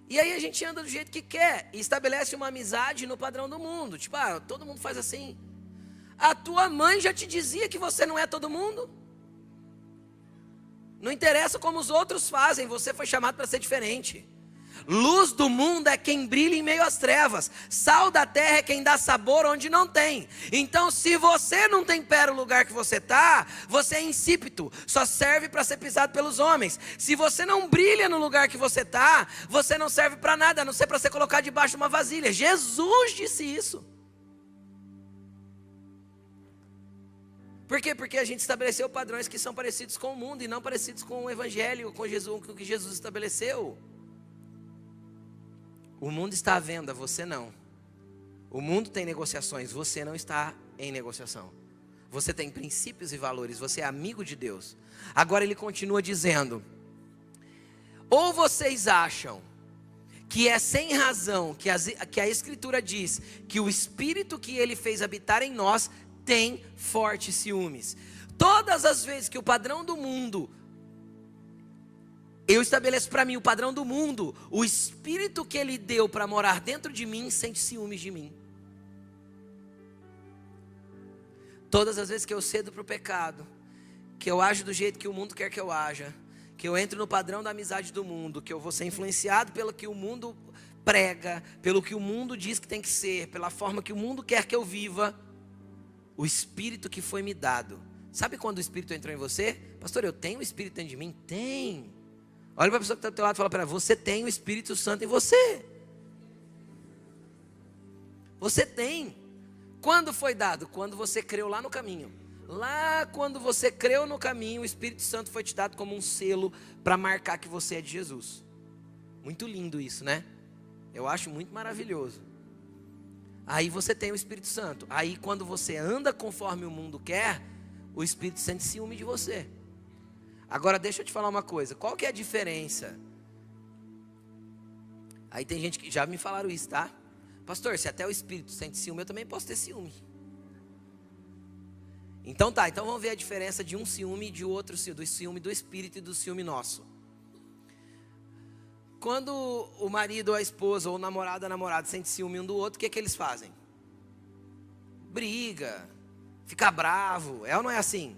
E aí a gente anda do jeito que quer e estabelece uma amizade no padrão do mundo. Tipo, todo mundo faz assim. A tua mãe já te dizia que você não é todo mundo. Não interessa como os outros fazem, você foi chamado para ser diferente. Luz do mundo é quem brilha em meio às trevas. Sal da terra é quem dá sabor onde não tem. Então, se você não tempera o lugar que você está, você é insípido, só serve para ser pisado pelos homens. Se você não brilha no lugar que você está, você não serve para nada, a não ser para ser colocado debaixo de uma vasilha. Jesus disse isso. Por quê? Porque a gente estabeleceu padrões que são parecidos com o mundo e não parecidos com o evangelho, com Jesus, com o que Jesus estabeleceu. O mundo está à venda, você não. O mundo tem negociações, você não está em negociação. Você tem princípios e valores, você é amigo de Deus. Agora ele continua dizendo: ou vocês acham que é sem razão que a Escritura diz que o Espírito que Ele fez habitar em nós tem fortes ciúmes. Todas as vezes que o padrão do mundo, eu estabeleço para mim o padrão do mundo, o Espírito que Ele deu para morar dentro de mim sente ciúmes de mim. Todas as vezes que eu cedo para o pecado, que eu ajo do jeito que o mundo quer que eu haja, que eu entro no padrão da amizade do mundo, que eu vou ser influenciado pelo que o mundo prega, pelo que o mundo diz que tem que ser, pela forma que o mundo quer que eu viva, o Espírito que foi me dado Sabe quando o Espírito entrou em você? Pastor, eu tenho o Espírito dentro de mim? Tem. Olha para a pessoa que está do teu lado e fala para ela, você tem o Espírito Santo em você. Você tem. Quando foi dado? Quando você creu lá no caminho. Lá quando você creu no caminho, o Espírito Santo foi te dado como um selo para marcar que você é de Jesus. Muito lindo isso, né? Eu acho muito maravilhoso. Aí você tem o Espírito Santo. Aí quando você anda conforme o mundo quer, o Espírito sente ciúme de você. Agora deixa eu te falar uma coisa. Qual que é a diferença? Aí tem gente que já me falaram isso, tá? Pastor, se até o Espírito sente ciúme, eu também posso ter ciúme. Então tá, então vamos ver a diferença de um ciúme e de outro ciúme. Do ciúme do Espírito e do ciúme nosso. Quando o marido ou a esposa ou o namorado ou a namorada sente ciúme um do outro, o que eles fazem? Briga, fica bravo, é ou não é assim?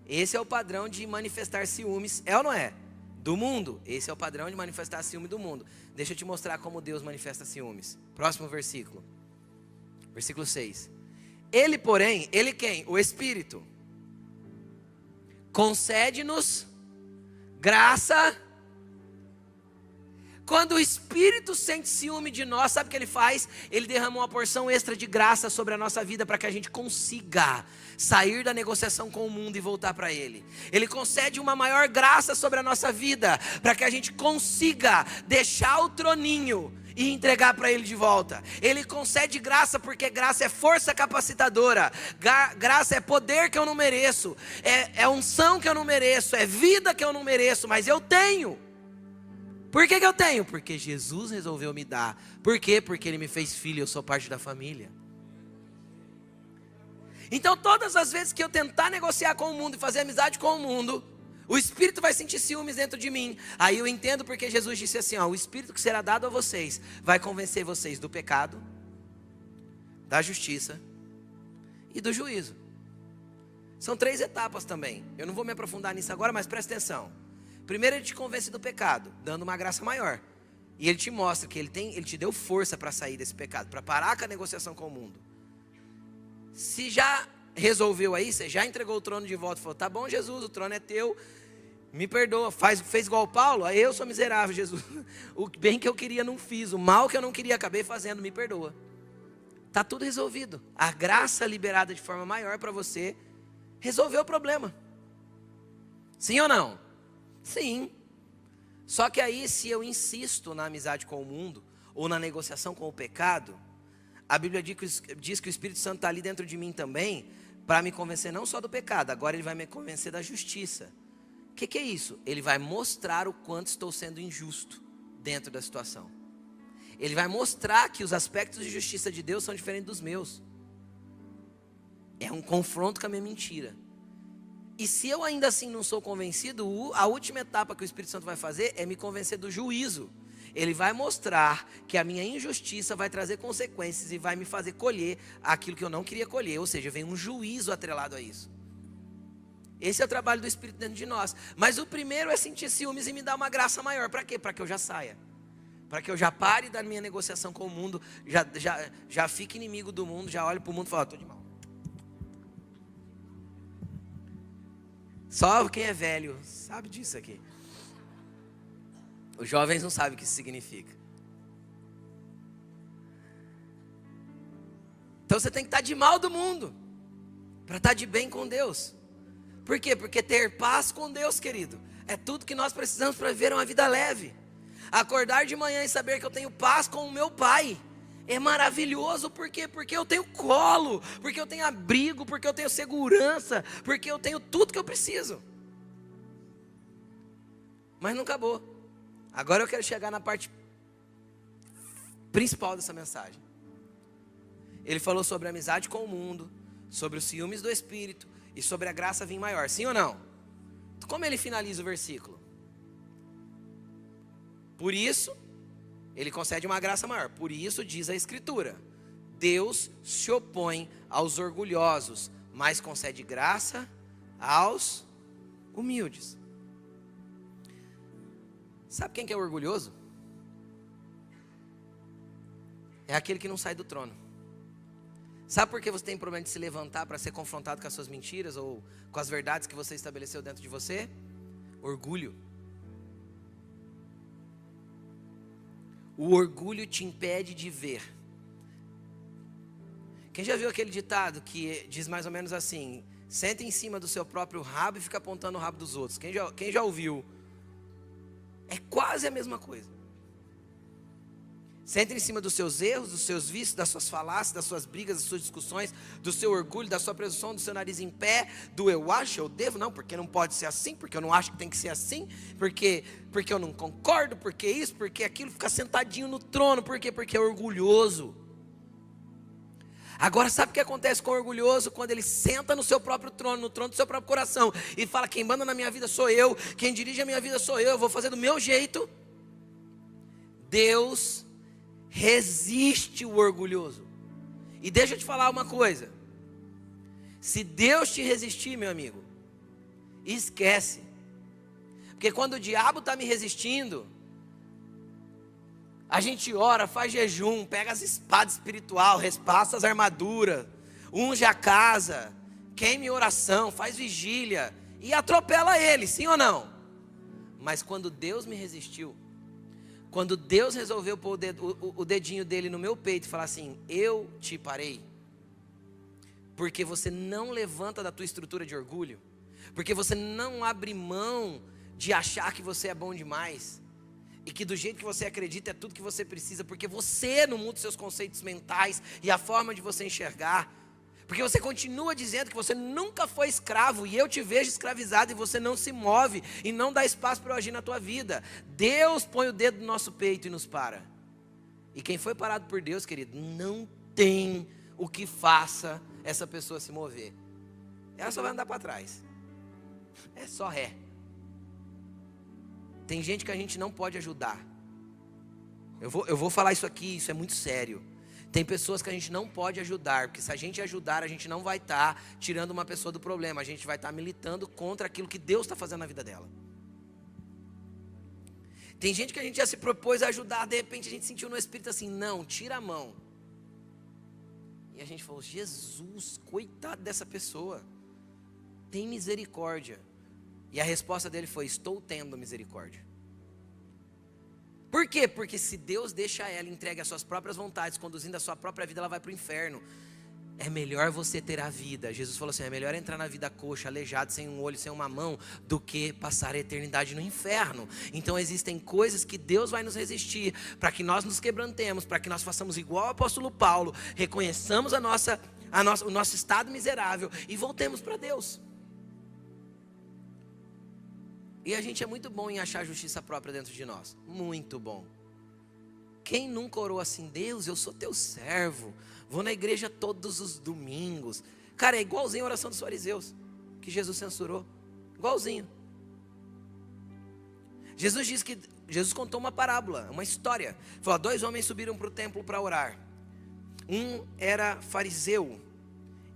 Esse é o padrão de manifestar ciúmes, é ou não é? Do mundo, esse é o padrão de manifestar ciúme do mundo. Deixa eu te mostrar como Deus manifesta ciúmes. Próximo versículo. Versículo 6. Ele, porém, ele quem? O Espírito. Concede-nos graça. Quando o Espírito sente ciúme de nós, sabe o que ele faz? Ele derrama uma porção extra de graça sobre a nossa vida para que a gente consiga sair da negociação com o mundo e voltar para Ele. Ele concede uma maior graça sobre a nossa vida para que a gente consiga deixar o troninho e entregar para Ele de volta. Ele concede graça porque graça é força capacitadora, graça é poder que eu não mereço, é unção que eu não mereço, é vida que eu não mereço, mas eu tenho. Por que eu tenho? Porque Jesus resolveu me dar. Por quê? Porque Ele me fez filho, eu sou parte da família. Então todas as vezes que eu tentar negociar com o mundo e fazer amizade com o mundo, o Espírito vai sentir ciúmes dentro de mim. Aí eu entendo porque Jesus disse assim, ó, o Espírito que será dado a vocês vai convencer vocês do pecado, da justiça e do juízo. São 3 etapas também. Eu não vou me aprofundar nisso agora, mas presta atenção. Primeiro ele te convence do pecado, dando uma graça maior. E ele te mostra que ele te deu força para sair desse pecado, para parar com a negociação com o mundo. Se já resolveu aí, você já entregou o trono de volta, falou, tá bom Jesus, o trono é teu, me perdoa, fez igual Paulo, aí eu sou miserável Jesus, o bem que eu queria não fiz, o mal que eu não queria acabei fazendo, me perdoa. Tá tudo resolvido, a graça liberada de forma maior para você, resolveu o problema. Sim ou não? Sim. Só que aí se eu insisto na amizade com o mundo, ou na negociação com o pecado, a Bíblia diz que o Espírito Santo está ali dentro de mim também, para me convencer não só do pecado, agora ele vai me convencer da justiça. O que é isso? Ele vai mostrar o quanto estou sendo injusto dentro da situação. Ele vai mostrar que os aspectos de justiça de Deus são diferentes dos meus. É um confronto com a minha mentira. E se eu ainda assim não sou convencido, a última etapa que o Espírito Santo vai fazer é me convencer do juízo. Ele vai mostrar que a minha injustiça vai trazer consequências e vai me fazer colher aquilo que eu não queria colher. Ou seja, vem um juízo atrelado a isso. Esse é o trabalho do Espírito dentro de nós. Mas o primeiro é sentir ciúmes e me dar uma graça maior. Para quê? Para que eu já saia. Para que eu já pare da minha negociação com o mundo, já fique inimigo do mundo, já olhe para o mundo e fale, estou de mal. Só quem é velho sabe disso aqui. Os jovens não sabem o que isso significa. Então você tem que estar de mal do mundo, para estar de bem com Deus. Por quê? Porque ter paz com Deus, querido, é tudo que nós precisamos para viver uma vida leve. Acordar de manhã e saber que eu tenho paz com o meu Pai é maravilhoso. Por quê? Porque eu tenho colo, porque eu tenho abrigo, porque eu tenho segurança, porque eu tenho tudo que eu preciso. Mas não acabou. Agora eu quero chegar na parte principal dessa mensagem. Ele falou sobre a amizade com o mundo, sobre os ciúmes do Espírito e sobre a graça vir maior. Sim ou não? Como ele finaliza o versículo? Por isso, ele concede uma graça maior. Por isso diz a Escritura: Deus se opõe aos orgulhosos, mas concede graça aos humildes. Sabe quem que é orgulhoso? É aquele que não sai do trono. Sabe por que você tem problema de se levantar para ser confrontado com as suas mentiras ou com as verdades que você estabeleceu dentro de você? Orgulho. O orgulho te impede de ver. Quem já viu aquele ditado que diz mais ou menos assim: senta em cima do seu próprio rabo e fica apontando o rabo dos outros? Quem já ouviu? É quase a mesma coisa. Senta em cima dos seus erros, dos seus vícios, das suas falácias, das suas brigas, das suas discussões, do seu orgulho, da sua presunção, do seu nariz em pé, do eu acho, eu devo, não, porque não pode ser assim, porque eu não acho que tem que ser assim, porque eu não concordo, porque isso, porque aquilo, fica sentadinho no trono, por quê? Porque é orgulhoso. Agora sabe o que acontece com o orgulhoso? Quando ele senta no seu próprio trono, no trono do seu próprio coração, e fala: quem manda na minha vida sou eu, quem dirige a minha vida sou eu vou fazer do meu jeito. Deus resiste o orgulhoso. E deixa eu te falar uma coisa: se Deus te resistir, meu amigo, esquece. Porque quando o diabo está me resistindo, a gente ora, faz jejum, pega as espadas espirituais, repassa as armaduras, unge a casa, queime oração, faz vigília e atropela ele, sim ou não? Mas quando Deus me resistiu, quando Deus resolveu pôr o dedinho dele no meu peito e falar assim: eu te parei, porque você não levanta da tua estrutura de orgulho, porque você não abre mão de achar que você é bom demais, e que do jeito que você acredita é tudo que você precisa, porque você não muda os seus conceitos mentais e a forma de você enxergar, porque você continua dizendo que você nunca foi escravo, e eu te vejo escravizado e você não se move e não dá espaço para eu agir na tua vida. Deus põe o dedo no nosso peito e nos para. E quem foi parado por Deus, querido, não tem o que faça essa pessoa se mover. Ela só vai andar para trás. É só ré. Tem gente que a gente não pode ajudar. Eu vou falar isso aqui, isso é muito sério. Tem pessoas que a gente não pode ajudar, porque se a gente ajudar, a gente não vai estar tirando uma pessoa do problema, a gente vai estar militando contra aquilo que Deus está fazendo na vida dela. Tem gente que a gente já se propôs a ajudar, de repente a gente sentiu no Espírito assim: não, tira a mão. E a gente falou: Jesus, coitado dessa pessoa, tem misericórdia. E a resposta dele foi: estou tendo misericórdia. Por quê? Porque se Deus deixa ela entregue às suas próprias vontades, conduzindo a sua própria vida, ela vai para o inferno. É melhor você ter a vida. Jesus falou assim: é melhor entrar na vida coxa, aleijado, sem um olho, sem uma mão, do que passar a eternidade no inferno. Então existem coisas que Deus vai nos resistir, para que nós nos quebrantemos, para que nós façamos igual ao apóstolo Paulo, reconheçamos o nosso estado miserável e voltemos para Deus. E a gente é muito bom em achar justiça própria dentro de nós. Muito bom. Quem nunca orou assim: Deus, eu sou teu servo, vou na igreja todos os domingos. Cara, é igualzinho a oração dos fariseus, que Jesus censurou. Igualzinho. Jesus contou uma parábola, uma história. Falou: 2 homens subiram para o templo para orar. Um era fariseu,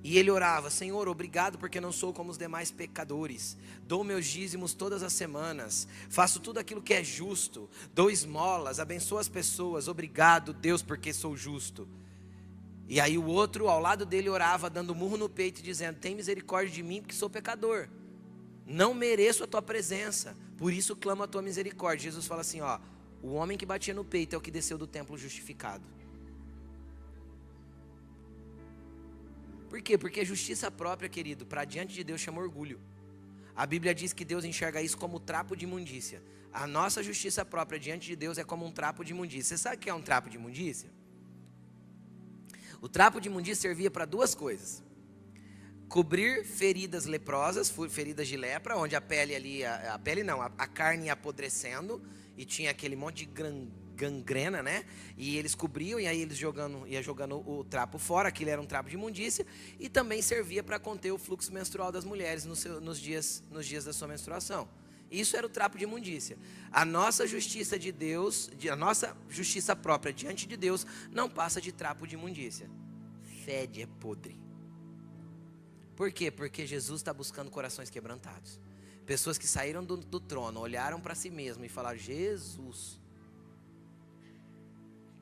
e ele orava: Senhor, obrigado porque não sou como os demais pecadores. Dou meus dízimos todas as semanas. Faço tudo aquilo que é justo. Dou esmolas, abençoo as pessoas. Obrigado, Deus, porque sou justo. E aí o outro ao lado dele orava, dando murro no peito, dizendo: tem misericórdia de mim porque sou pecador. Não mereço a tua presença, por isso clamo a tua misericórdia. Jesus fala assim: ó, o homem que batia no peito é o que desceu do templo justificado. Por quê? Porque justiça própria, querido, para diante de Deus chama orgulho. A Bíblia diz que Deus enxerga isso como trapo de imundícia. A nossa justiça própria diante de Deus é como um trapo de imundícia. Você sabe o que é um trapo de imundícia? O trapo de imundícia servia para 2 coisas: cobrir feridas leprosas, feridas de lepra, onde a pele ali, a carne ia apodrecendo e tinha aquele monte de gangrena, né? E eles cobriam, e aí eles ia jogando o trapo fora. Aquilo era um trapo de imundícia. E também servia para conter o fluxo menstrual das mulheres nos dias da sua menstruação. Isso era o trapo de imundícia. A nossa justiça de Deus, a nossa justiça própria diante de Deus, não passa de trapo de imundícia. Fede, é podre. Por quê? Porque Jesus está buscando corações quebrantados. Pessoas que saíram do trono, olharam para si mesmo e falaram: Jesus,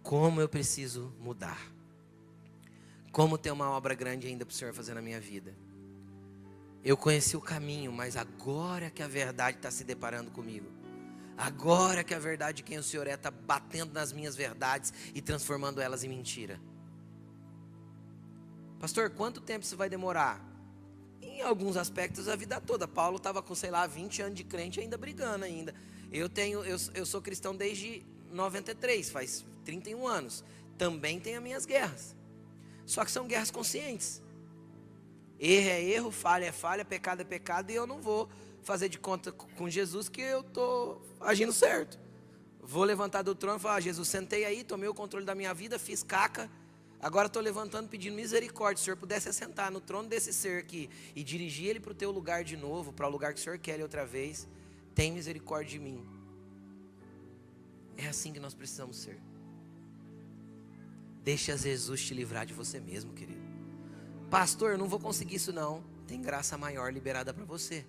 como eu preciso mudar. como tem uma obra grande ainda para o Senhor fazer na minha vida. Eu conheci o caminho, mas agora que a verdade está se deparando comigo. Agora que a verdade de quem o Senhor está batendo nas minhas verdades e transformando elas em mentira. Pastor, quanto tempo isso vai demorar? Em alguns aspectos a vida toda. Paulo estava com, 20 anos de crente ainda brigando ainda. Eu sou cristão desde 93, faz 31 anos. Também tenho as minhas guerras. Só que são guerras conscientes. Erro é erro, falha é falha, pecado é pecado, e eu não vou fazer de conta com Jesus que eu estou agindo certo. Vou levantar do trono e falar: Jesus, sentei aí, tomei o controle da minha vida, fiz caca, agora estou levantando pedindo misericórdia. Se o Senhor pudesse assentar no trono desse ser aqui e dirigir ele para o teu lugar de novo, para o lugar que o Senhor quer ele outra vez, tem misericórdia de mim. É assim que nós precisamos ser. Deixa Jesus te livrar de você mesmo, querido. Pastor, eu não vou conseguir isso não. Tem graça maior liberada para você.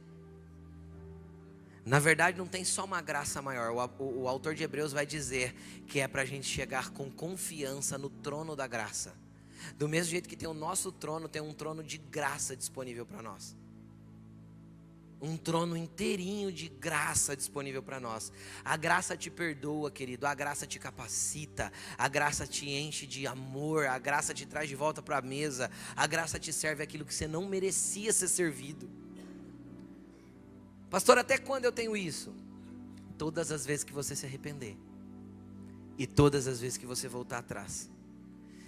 Na verdade não tem só uma graça maior. O autor de Hebreus vai dizer que é para a gente chegar com confiança no trono da graça. Do mesmo jeito que tem o nosso trono, tem um trono de graça disponível para nós. Um trono inteirinho de graça disponível para nós. A graça te perdoa, querido. A graça te capacita. A graça te enche de amor. A graça te traz de volta para a mesa. A graça te serve aquilo que você não merecia ser servido. Pastor, até quando eu tenho isso? Todas as vezes que você se arrepender. E todas as vezes que você voltar atrás.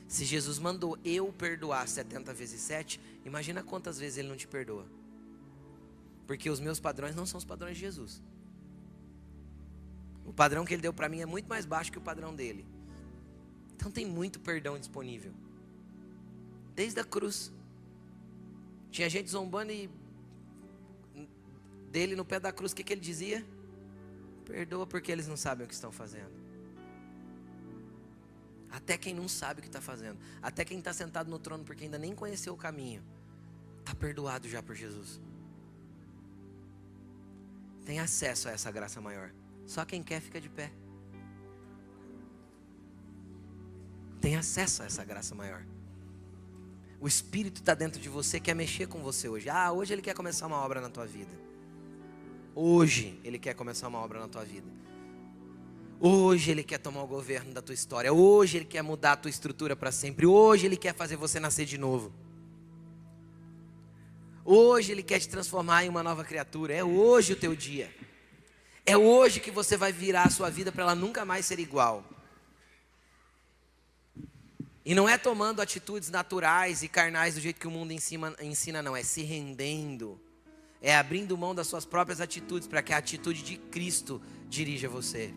Se Jesus mandou eu perdoar 70 vezes 7, imagina quantas vezes Ele não te perdoa. Porque os meus padrões não são os padrões de Jesus. O padrão que Ele deu para mim é muito mais baixo que o padrão dele. Então tem muito perdão disponível. Desde a cruz. Tinha gente zombando dele no pé da cruz. O que ele dizia? Perdoa porque eles não sabem o que estão fazendo. Até quem não sabe o que está fazendo. Até quem está sentado no trono porque ainda nem conheceu o caminho. Está perdoado já por Jesus. Tem acesso a essa graça maior. Só quem quer fica de pé. Tem acesso a essa graça maior. O Espírito está dentro de você, quer mexer com você hoje. Hoje Ele quer começar uma obra na tua vida. Hoje Ele quer começar uma obra na tua vida. Hoje Ele quer tomar o governo da tua história. Hoje Ele quer mudar a tua estrutura para sempre. Hoje Ele quer fazer você nascer de novo. Hoje Ele quer te transformar em uma nova criatura. É hoje o teu dia. É hoje que você vai virar a sua vida para ela nunca mais ser igual. E não é tomando atitudes naturais e carnais do jeito que o mundo ensina, não. É se rendendo. É abrindo mão das suas próprias atitudes para que a atitude de Cristo dirija você.